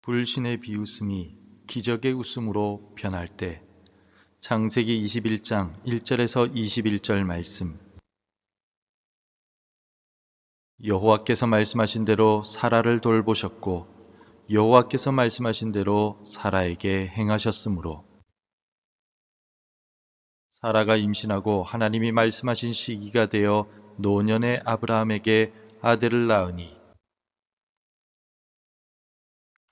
불신의 비웃음이 기적의 웃음으로 변할 때 창세기 21장 1절에서 21절 말씀. 여호와께서 말씀하신 대로 사라를 돌보셨고 여호와께서 말씀하신 대로 사라에게 행하셨으므로 사라가 임신하고 하나님이 말씀하신 시기가 되어 노년의 아브라함에게 아들을 낳으니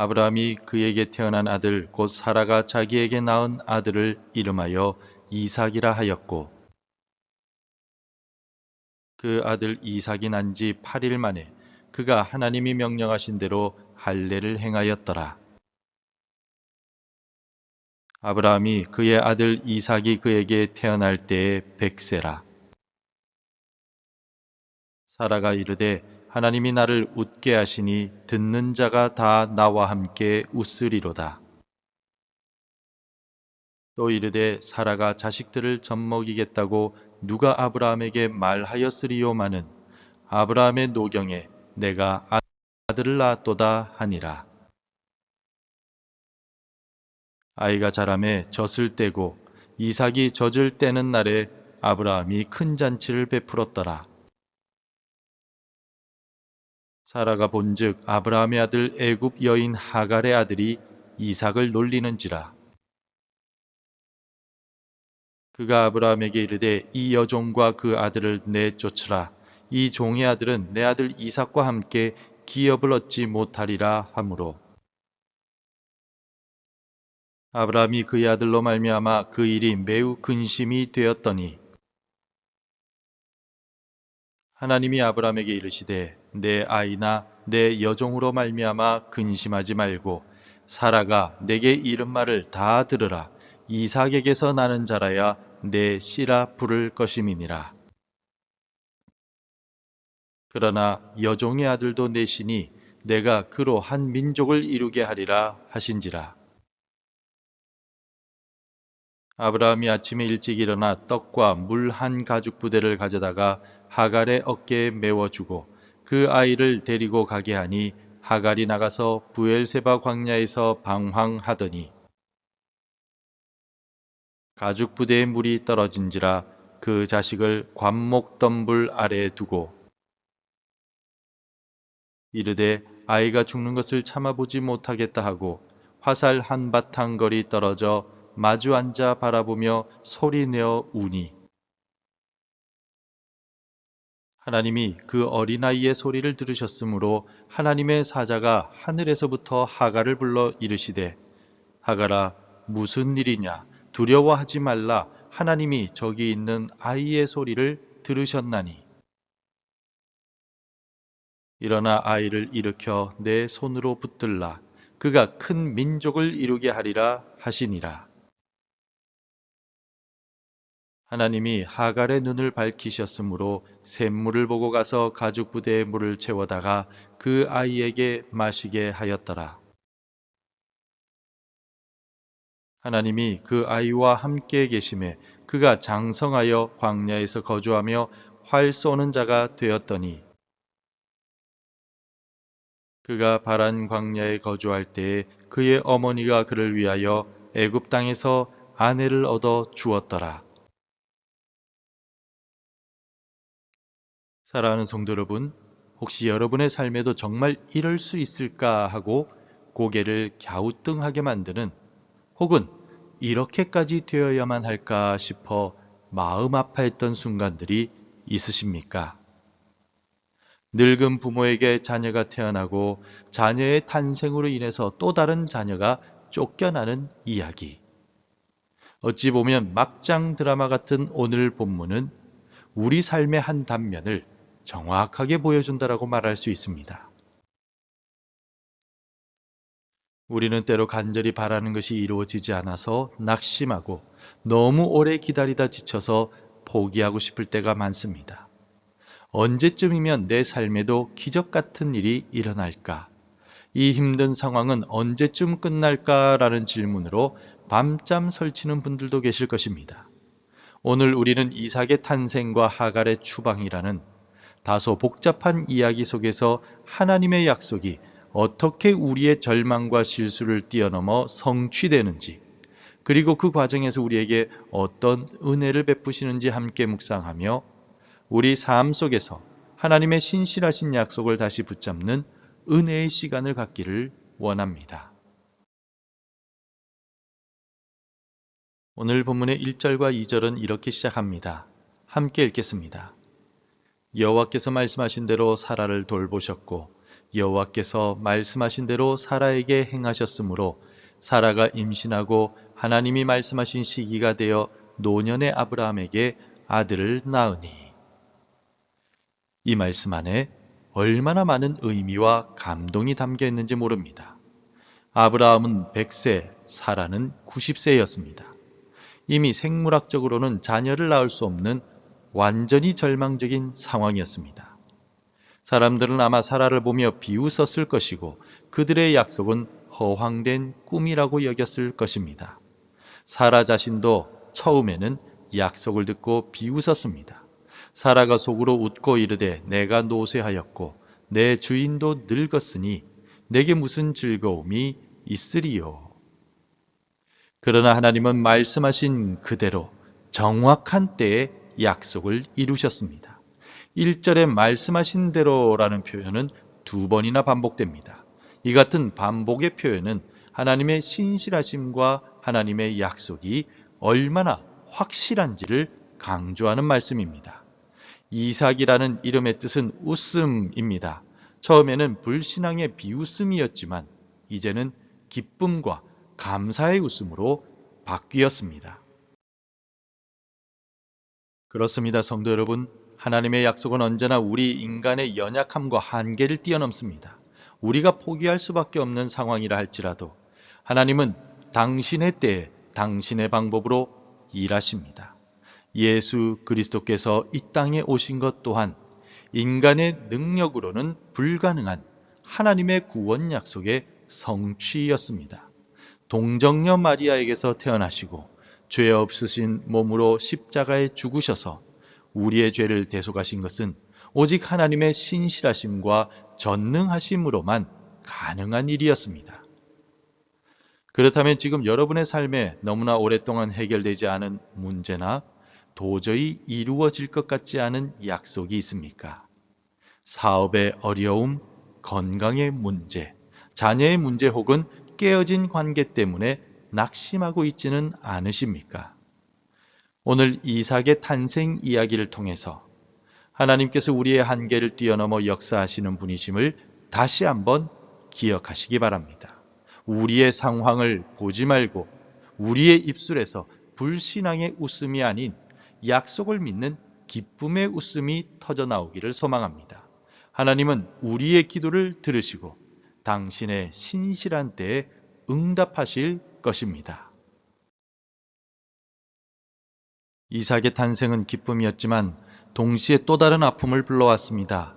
아브라함이 그에게 태어난 아들 곧 사라가 자기에게 낳은 아들을 이름하여 이삭이라 하였고 그 아들 이삭이 난 지 8일 만에 그가 하나님이 명령하신 대로 할례를 행하였더라. 아브라함이 그의 아들 이삭이 그에게 태어날 때에 100세라. 사라가 이르되 하나님이 나를 웃게 하시니 듣는 자가 다 나와 함께 웃으리로다. 또 이르되 사라가 자식들을 젖먹이겠다고 누가 아브라함에게 말하였으리요마는 아브라함의 노경에 내가 아들을 낳았도다 하니라. 아이가 자라매 젖을 떼고 이삭이 젖을 떼는 날에 아브라함이 큰 잔치를 베풀었더라. 사라가 본즉 아브라함의 아들 애굽 여인 하갈의 아들이 이삭을 놀리는지라. 그가 아브라함에게 이르되 이 여종과 그 아들을 내쫓으라. 이 종의 아들은 내 아들 이삭과 함께 기업을 얻지 못하리라 하므로 아브라함이 그의 아들로 말미암아 그 일이 매우 근심이 되었더니 하나님이 아브라함에게 이르시되 내 아이나 내 여종으로 말미암아 근심하지 말고 사라가 내게 이른 말을 다 들으라. 이삭에게서 나는 자라야 내 씨라 부를 것임이니라. 그러나 여종의 아들도 내시니 내가 그로 한 민족을 이루게 하리라 하신지라. 아브라함이 아침에 일찍 일어나 떡과 물 한 가죽 부대를 가져다가 하갈의 어깨에 메워주고 그 아이를 데리고 가게 하니 하갈이 나가서 부엘세바 광야에서 방황하더니 가죽 부대에 물이 떨어진지라 그 자식을 관목 덤불 아래에 두고 이르되 아이가 죽는 것을 참아보지 못하겠다 하고 화살 한 바탕거리 떨어져 마주 앉아 바라보며 소리내어 우니 하나님이 그 어린아이의 소리를 들으셨으므로 하나님의 사자가 하늘에서부터 하갈을 불러 이르시되 하갈아 무슨 일이냐 두려워하지 말라 하나님이 저기 있는 아이의 소리를 들으셨나니 일어나 아이를 일으켜 내 손으로 붙들라 그가 큰 민족을 이루게 하리라 하시니라. 하나님이 하갈의 눈을 밝히셨으므로 샘물을 보고 가서 가죽 부대에 물을 채워다가 그 아이에게 마시게 하였더라. 하나님이 그 아이와 함께 계심에 그가 장성하여 광야에서 거주하며 활 쏘는 자가 되었더니 그가 바란 광야에 거주할 때에 그의 어머니가 그를 위하여 애굽 땅에서 아내를 얻어 주었더라. 사랑하는 성도 여러분, 혹시 여러분의 삶에도 정말 이럴 수 있을까 하고 고개를 갸우뚱하게 만드는 혹은 이렇게까지 되어야만 할까 싶어 마음 아파했던 순간들이 있으십니까? 늙은 부모에게 자녀가 태어나고 자녀의 탄생으로 인해서 또 다른 자녀가 쫓겨나는 이야기. 어찌 보면 막장 드라마 같은 오늘 본문은 우리 삶의 한 단면을 정확하게 보여준다라고 말할 수 있습니다. 우리는 때로 간절히 바라는 것이 이루어지지 않아서 낙심하고 너무 오래 기다리다 지쳐서 포기하고 싶을 때가 많습니다. 언제쯤이면 내 삶에도 기적 같은 일이 일어날까? 이 힘든 상황은 언제쯤 끝날까라는 질문으로 밤잠 설치는 분들도 계실 것입니다. 오늘 우리는 이삭의 탄생과 하갈의 추방이라는 다소 복잡한 이야기 속에서 하나님의 약속이 어떻게 우리의 절망과 실수를 뛰어넘어 성취되는지, 그리고 그 과정에서 우리에게 어떤 은혜를 베푸시는지 함께 묵상하며 우리 삶 속에서 하나님의 신실하신 약속을 다시 붙잡는 은혜의 시간을 갖기를 원합니다. 오늘 본문의 1절과 2절은 이렇게 시작합니다. 함께 읽겠습니다. 여호와께서 말씀하신 대로 사라를 돌보셨고 여호와께서 말씀하신 대로 사라에게 행하셨으므로 사라가 임신하고 하나님이 말씀하신 시기가 되어 노년의 아브라함에게 아들을 낳으니. 이 말씀 안에 얼마나 많은 의미와 감동이 담겨 있는지 모릅니다. 아브라함은 100세, 사라는 90세였습니다. 이미 생물학적으로는 자녀를 낳을 수 없는 완전히 절망적인 상황이었습니다. 사람들은 아마 사라를 보며 비웃었을 것이고 그들의 약속은 허황된 꿈이라고 여겼을 것입니다. 사라 자신도 처음에는 약속을 듣고 비웃었습니다. 사라가 속으로 웃고 이르되 내가 노쇠하였고 내 주인도 늙었으니 내게 무슨 즐거움이 있으리요. 그러나 하나님은 말씀하신 그대로 정확한 때에 약속을 이루셨습니다. 1절에 말씀하신 대로라는 표현은 2번이나 반복됩니다. 이 같은 반복의 표현은 하나님의 신실하심과 하나님의 약속이 얼마나 확실한지를 강조하는 말씀입니다. 이삭이라는 이름의 뜻은 웃음입니다. 처음에는 불신앙의 비웃음이었지만 이제는 기쁨과 감사의 웃음으로 바뀌었습니다. 그렇습니다, 성도 여러분. 하나님의 약속은 언제나 우리 인간의 연약함과 한계를 뛰어넘습니다. 우리가 포기할 수밖에 없는 상황이라 할지라도 하나님은 당신의 때에 당신의 방법으로 일하십니다. 예수 그리스도께서 이 땅에 오신 것 또한 인간의 능력으로는 불가능한 하나님의 구원 약속의 성취였습니다. 동정녀 마리아에게서 태어나시고 죄 없으신 몸으로 십자가에 죽으셔서 우리의 죄를 대속하신 것은 오직 하나님의 신실하심과 전능하심으로만 가능한 일이었습니다. 그렇다면 지금 여러분의 삶에 너무나 오랫동안 해결되지 않은 문제나 도저히 이루어질 것 같지 않은 약속이 있습니까? 사업의 어려움, 건강의 문제, 자녀의 문제 혹은 깨어진 관계 때문에 낙심하고 있지는 않으십니까? 오늘 이삭의 탄생 이야기를 통해서 하나님께서 우리의 한계를 뛰어넘어 역사하시는 분이심을 다시 한번 기억하시기 바랍니다. 우리의 상황을 보지 말고 우리의 입술에서 불신앙의 웃음이 아닌 약속을 믿는 기쁨의 웃음이 터져 나오기를 소망합니다. 하나님은 우리의 기도를 들으시고 당신의 신실한 때에 응답하실 것입니다. 이삭의 탄생은 기쁨이었지만 동시에 또 다른 아픔을 불러왔습니다.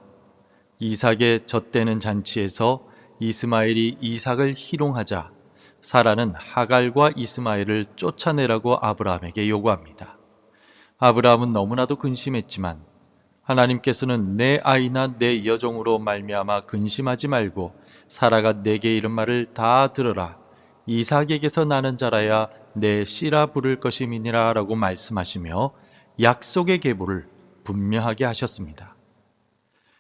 이삭의 젖대는 잔치에서 이스마엘이 이삭을 희롱하자 사라는 하갈과 이스마엘을 쫓아내라고 아브라함에게 요구합니다. 아브라함은 너무나도 근심했지만 하나님께서는 내 아이나 내 여종으로 말미암아 근심하지 말고 사라가 내게 이른 말을 다 들어라. 이삭에게서 나는 자라야 내 씨라 부를 것임이니라 라고 말씀하시며 약속의 계보를 분명하게 하셨습니다.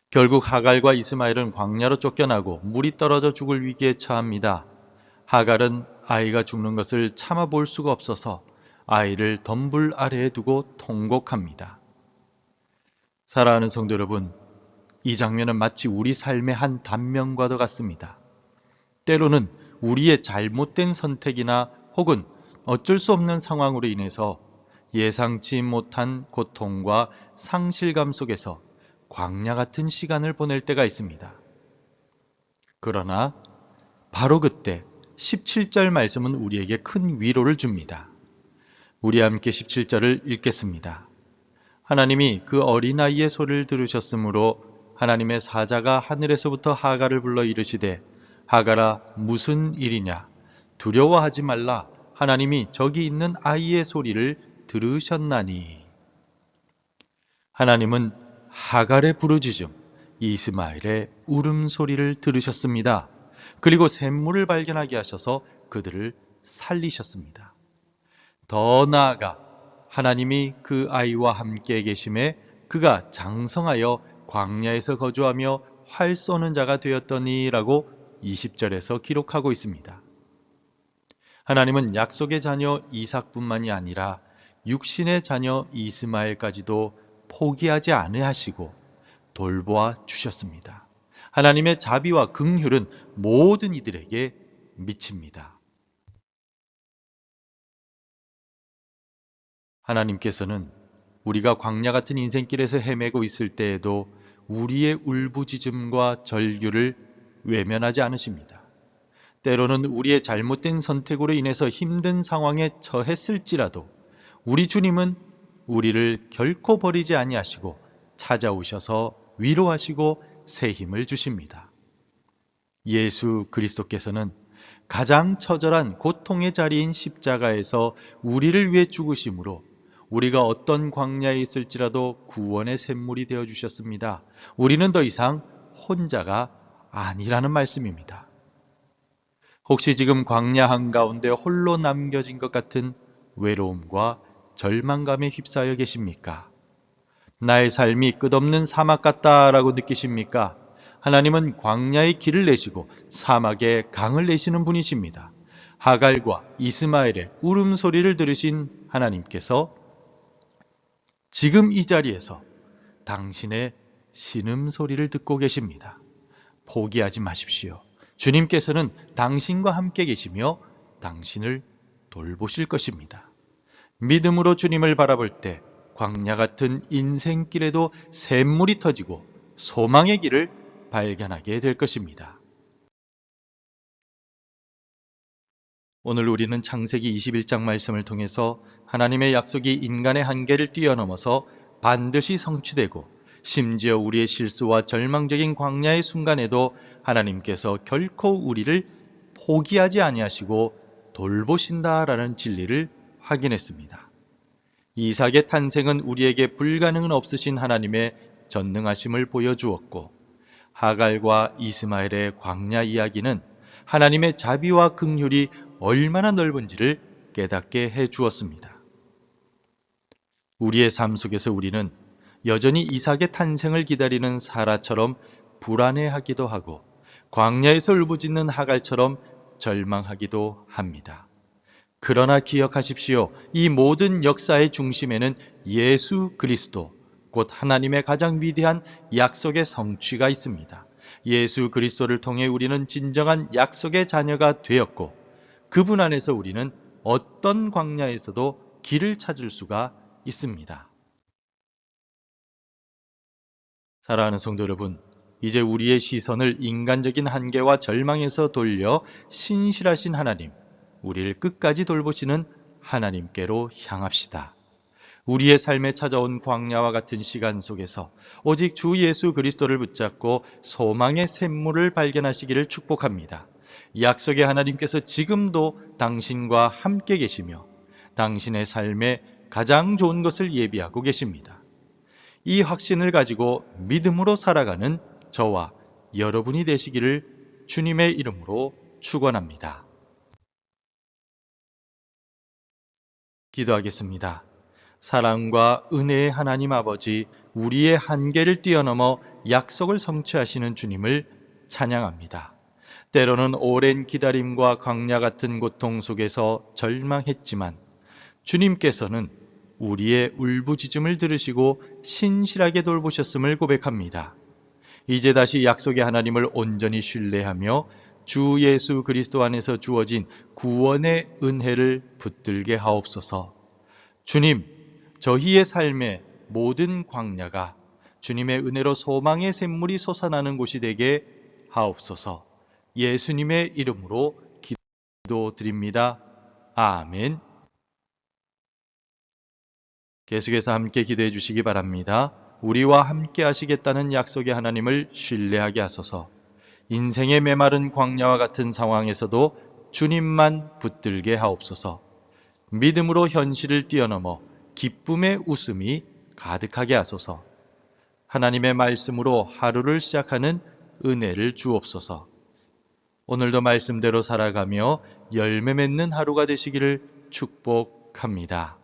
결국 하갈과 이스마엘은 광야로 쫓겨나고 물이 떨어져 죽을 위기에 처합니다. 하갈은 아이가 죽는 것을 참아볼 수가 없어서 아이를 덤불 아래에 두고 통곡합니다. 사랑하는 성도 여러분, 이 장면은 마치 우리 삶의 한 단면과도 같습니다. 때로는 우리의 잘못된 선택이나 혹은 어쩔 수 없는 상황으로 인해서 예상치 못한 고통과 상실감 속에서 광야 같은 시간을 보낼 때가 있습니다. 그러나 바로 그때 17절 말씀은 우리에게 큰 위로를 줍니다. 우리 함께 17절을 읽겠습니다. 하나님이 그 어린아이의 소리를 들으셨으므로 하나님의 사자가 하늘에서부터 하갈을 불러 이르시되 하갈아 무슨 일이냐 두려워하지 말라 하나님이 저기 있는 아이의 소리를 들으셨나니. 하나님은 하갈의 부르짖음, 이스마엘의 울음소리를 들으셨습니다. 그리고 샘물을 발견하게 하셔서 그들을 살리셨습니다. 더 나아가 하나님이 그 아이와 함께 계심에 그가 장성하여 광야에서 거주하며 활 쏘는 자가 되었더니라고 20절에서 기록하고 있습니다. 하나님은 약속의 자녀 이삭뿐만이 아니라 육신의 자녀 이스마엘까지도 포기하지 않으시고 돌보아 주셨습니다. 하나님의 자비와 긍휼은 모든 이들에게 미칩니다. 하나님께서는 우리가 광야 같은 인생길에서 헤매고 있을 때에도 우리의 울부짖음과 절규를 외면하지 않으십니다. 때로는 우리의 잘못된 선택으로 인해서 힘든 상황에 처했을지라도 우리 주님은 우리를 결코 버리지 아니하시고 찾아오셔서 위로하시고 새 힘을 주십니다. 예수 그리스도께서는 가장 처절한 고통의 자리인 십자가에서 우리를 위해 죽으심으로 우리가 어떤 광야에 있을지라도 구원의 샘물이 되어 주셨습니다. 우리는 더 이상 혼자가 아니라는 말씀입니다. 혹시 지금 광야 한가운데 홀로 남겨진 것 같은 외로움과 절망감에 휩싸여 계십니까? 나의 삶이 끝없는 사막 같다라고 느끼십니까? 하나님은 광야의 길을 내시고 사막에 강을 내시는 분이십니다. 하갈과 이스마엘의 울음소리를 들으신 하나님께서 지금 이 자리에서 당신의 신음소리를 듣고 계십니다. 포기하지 마십시오. 주님께서는 당신과 함께 계시며 당신을 돌보실 것입니다. 믿음으로 주님을 바라볼 때 광야 같은 인생길에도 샘물이 터지고 소망의 길을 발견하게 될 것입니다. 오늘 우리는 창세기 21장 말씀을 통해서 하나님의 약속이 인간의 한계를 뛰어넘어서 반드시 성취되고 심지어 우리의 실수와 절망적인 광야의 순간에도 하나님께서 결코 우리를 포기하지 아니하시고 돌보신다라는 진리를 확인했습니다. 이삭의 탄생은 우리에게 불가능은 없으신 하나님의 전능하심을 보여주었고 하갈과 이스마엘의 광야 이야기는 하나님의 자비와 긍휼이 얼마나 넓은지를 깨닫게 해 주었습니다. 우리의 삶 속에서 우리는 여전히 이삭의 탄생을 기다리는 사라처럼 불안해하기도 하고 광야에서 울부짖는 하갈처럼 절망하기도 합니다. 그러나 기억하십시오. 이 모든 역사의 중심에는 예수 그리스도, 곧 하나님의 가장 위대한 약속의 성취가 있습니다. 예수 그리스도를 통해 우리는 진정한 약속의 자녀가 되었고 그분 안에서 우리는 어떤 광야에서도 길을 찾을 수가 있습니다. 사랑하는 성도 여러분, 이제 우리의 시선을 인간적인 한계와 절망에서 돌려 신실하신 하나님, 우리를 끝까지 돌보시는 하나님께로 향합시다. 우리의 삶에 찾아온 광야와 같은 시간 속에서 오직 주 예수 그리스도를 붙잡고 소망의 샘물을 발견하시기를 축복합니다. 약속의 하나님께서 지금도 당신과 함께 계시며 당신의 삶에 가장 좋은 것을 예비하고 계십니다. 이 확신을 가지고 믿음으로 살아가는 저와 여러분이 되시기를 주님의 이름으로 축원합니다. 기도하겠습니다. 사랑과 은혜의 하나님 아버지, 우리의 한계를 뛰어넘어 약속을 성취하시는 주님을 찬양합니다. 때로는 오랜 기다림과 광야 같은 고통 속에서 절망했지만 주님께서는 우리의 울부짖음을 들으시고 신실하게 돌보셨음을 고백합니다. 이제 다시 약속의 하나님을 온전히 신뢰하며 주 예수 그리스도 안에서 주어진 구원의 은혜를 붙들게 하옵소서. 주님, 저희의 삶의 모든 광야가 주님의 은혜로 소망의 샘물이 솟아나는 곳이 되게 하옵소서. 예수님의 이름으로 기도드립니다. 아멘. 계속해서 함께 기도해 주시기 바랍니다. 우리와 함께 하시겠다는 약속의 하나님을 신뢰하게 하소서. 인생의 메마른 광야와 같은 상황에서도 주님만 붙들게 하옵소서. 믿음으로 현실을 뛰어넘어 기쁨의 웃음이 가득하게 하소서. 하나님의 말씀으로 하루를 시작하는 은혜를 주옵소서. 오늘도 말씀대로 살아가며 열매 맺는 하루가 되시기를 축복합니다.